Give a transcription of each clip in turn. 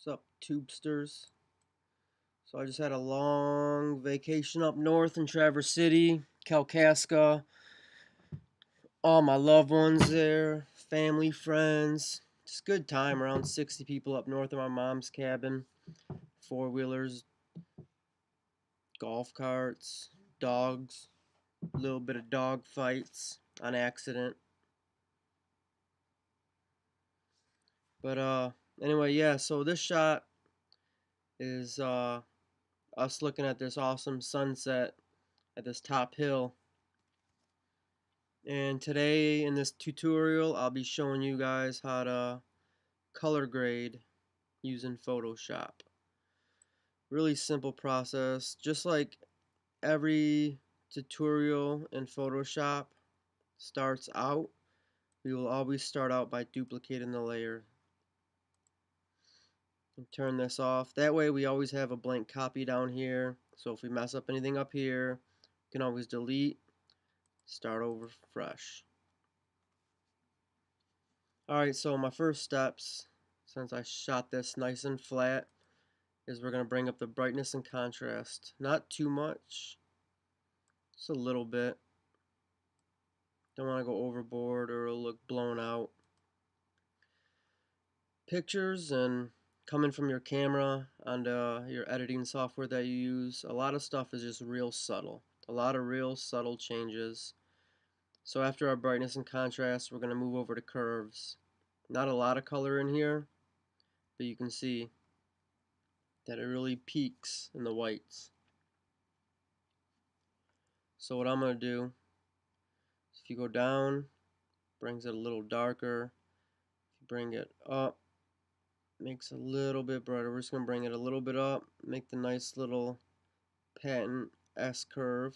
What's up, tubesters? So I just had a long vacation up north in Traverse City, Kalkaska. All my loved ones there, family, friends. Just good time. Around 60 people up north of my mom's cabin. Four-wheelers, golf carts, dogs. A little bit of dog fights on accident. But anyway, yeah. So this shot is us looking at this awesome sunset at this top hill. And today in this tutorial I'll be showing you guys how to color grade using Photoshop. Really simple process, just like every tutorial in Photoshop starts out. We will always start out by duplicating the layer and turn this off. That way we always have a blank copy down here, so if we mess up anything up here, we can always delete, start over fresh. Alright, so my first steps, since I shot this nice and flat, is we're going to bring up the brightness and contrast. Not too much, just a little bit. Don't want to go overboard or it'll look blown out. Pictures and coming from your camera onto your editing software that you use, a lot of stuff is just real subtle. A lot of real subtle changes. So after our brightness and contrast, we're going to move over to curves. Not a lot of color in here, but you can see that it really peaks in the whites. So what I'm going to do, is if you go down, brings it a little darker. If you bring it up, makes it a little bit brighter. We're just going to bring it a little bit up, make the nice little patent S curve.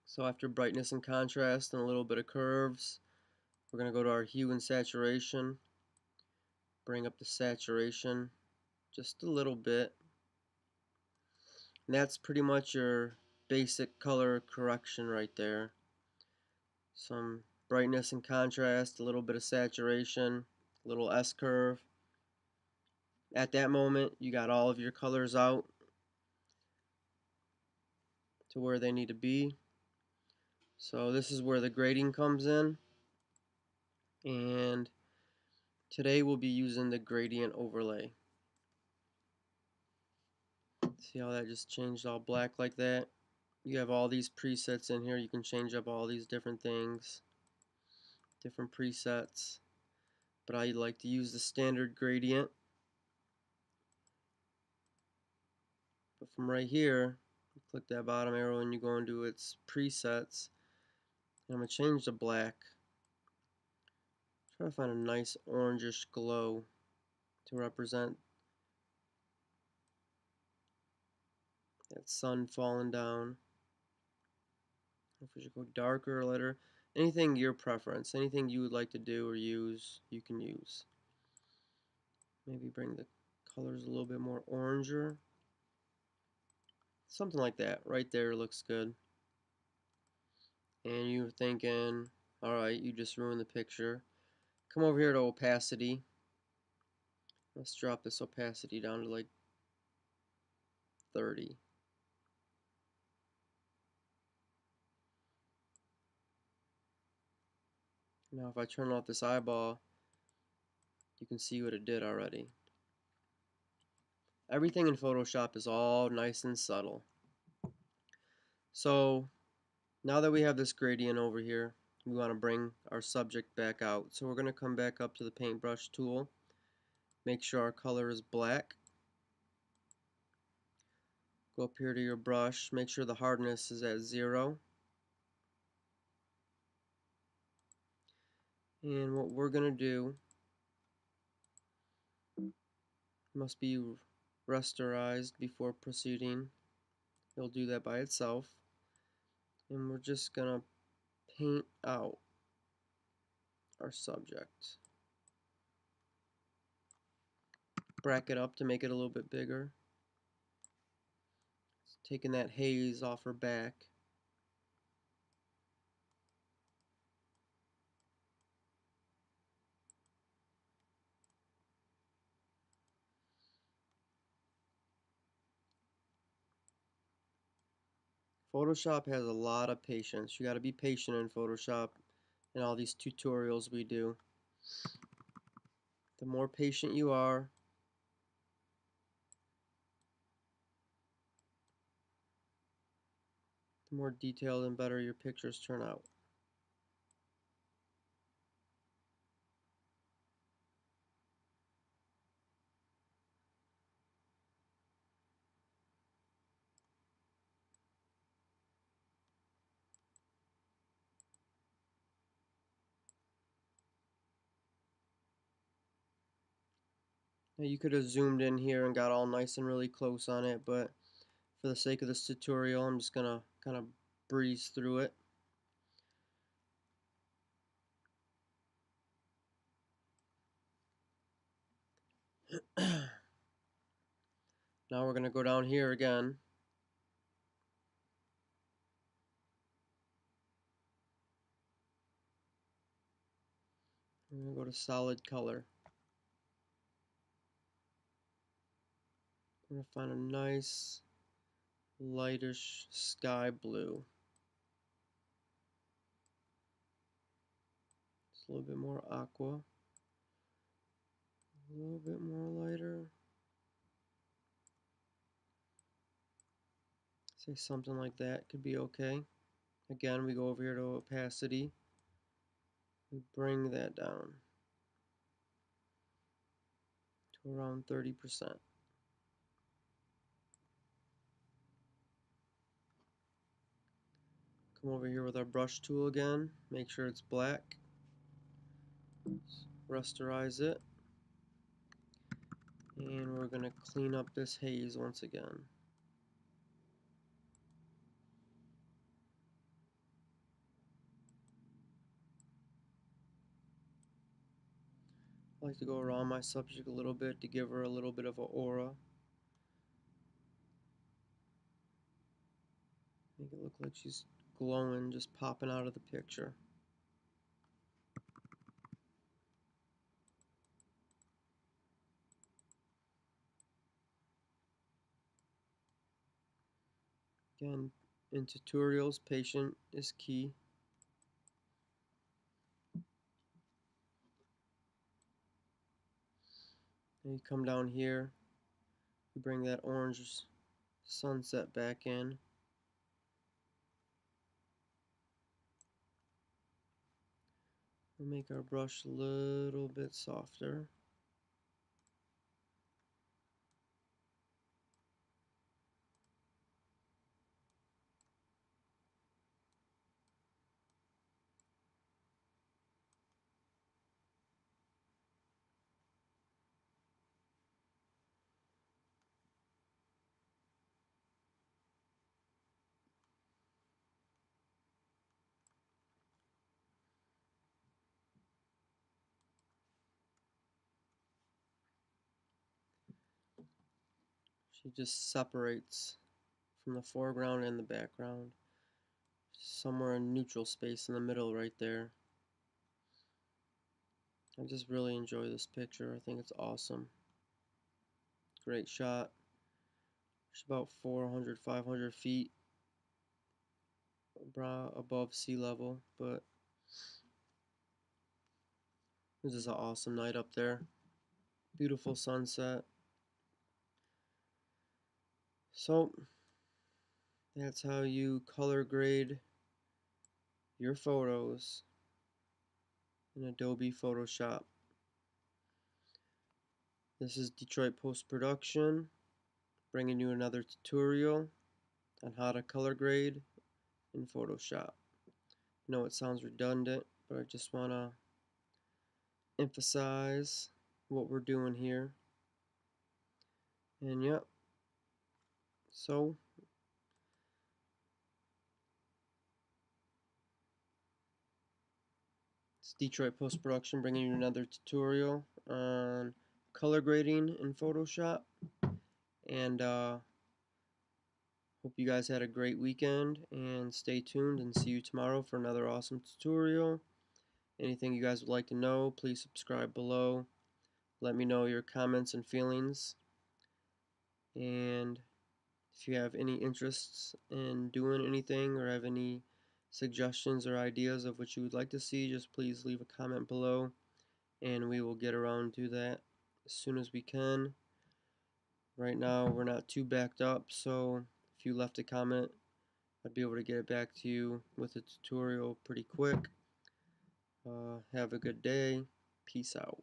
So after brightness and contrast and a little bit of curves, we're going to go to our hue and saturation. Bring up the saturation just a little bit. And that's pretty much your basic color correction right there. Some brightness and contrast, a little bit of saturation, a little S curve. At that moment, you got all of your colors out to where they need to be. So this is where the grading comes in. And today we'll be using the gradient overlay. See how that just changed all black like that? You have all these presets in here. You can change up all these different things, different presets. But I like to use the standard gradient. But from right here, you click that bottom arrow and you go into its presets. And I'm going to change the black. Try to find a nice orangish glow to represent that sun falling down. If we should go darker or lighter, anything your preference, anything you would like to do or use, you can use. Maybe bring the colors a little bit more oranger. Something like that. Right there looks good. And you're thinking, alright, you just ruined the picture. Come over here to opacity. Let's drop this opacity down to like 30. Now if I turn off this eyeball, you can see what it did already. Everything in Photoshop is all nice and subtle. So now that we have this gradient over here, we want to bring our subject back out. So we're going to come back up to the paintbrush tool. Make sure our color is black. Go up here to your brush. Make sure the hardness is at 0. And what we're going to do must be rasterized before proceeding. It'll do that by itself. And we're just going to paint out our subject. Bracket up to make it a little bit bigger. Taking that haze off her back. Photoshop has a lot of patience. You got to be patient in Photoshop and all these tutorials we do. The more patient you are, the more detailed and better your pictures turn out. Now you could have zoomed in here and got all nice and really close on it, but for the sake of this tutorial, I'm just gonna kind of breeze through it. Now we're gonna go down here again. We're gonna go to solid color. We're gonna find a nice lightish sky blue. Just a little bit more aqua. A little bit more lighter. Say something like that could be okay. Again, we go over here to opacity. We bring that down to around 30%. Come over here with our brush tool again. Make sure it's black. Rasterize it. And we're going to clean up this haze once again. I like to go around my subject a little bit to give her a little bit of an aura. Make it look like she's glowing, just popping out of the picture. Again, in tutorials, patience is key. And you come down here, you bring that orange sunset back in. We'll make our brush a little bit softer. She just separates from the foreground and the background. Somewhere in neutral space in the middle right there. I just really enjoy this picture. I think it's awesome. Great shot. It's about 400, 500 feet above sea level, but this is an awesome night up there. Beautiful sunset. So that's how you color grade your photos in Adobe Photoshop. This is Detroit Post-Production, bringing you another tutorial on how to color grade in Photoshop. I know it sounds redundant, but I just want to emphasize what we're doing here. And yep, so it's Detroit Post Production bringing you another tutorial on color grading in Photoshop. And hope you guys had a great weekend, and stay tuned and see you tomorrow for another awesome tutorial. Anything you guys would like to know, please subscribe below. Let me know your comments and feelings. And If you have any interests in doing anything or have any suggestions or ideas of what you would like to see, just please leave a comment below and we will get around to that as soon as we can. Right now we're not too backed up, so if you left a comment, I'd be able to get it back to you with a tutorial pretty quick. Have a good day. Peace out.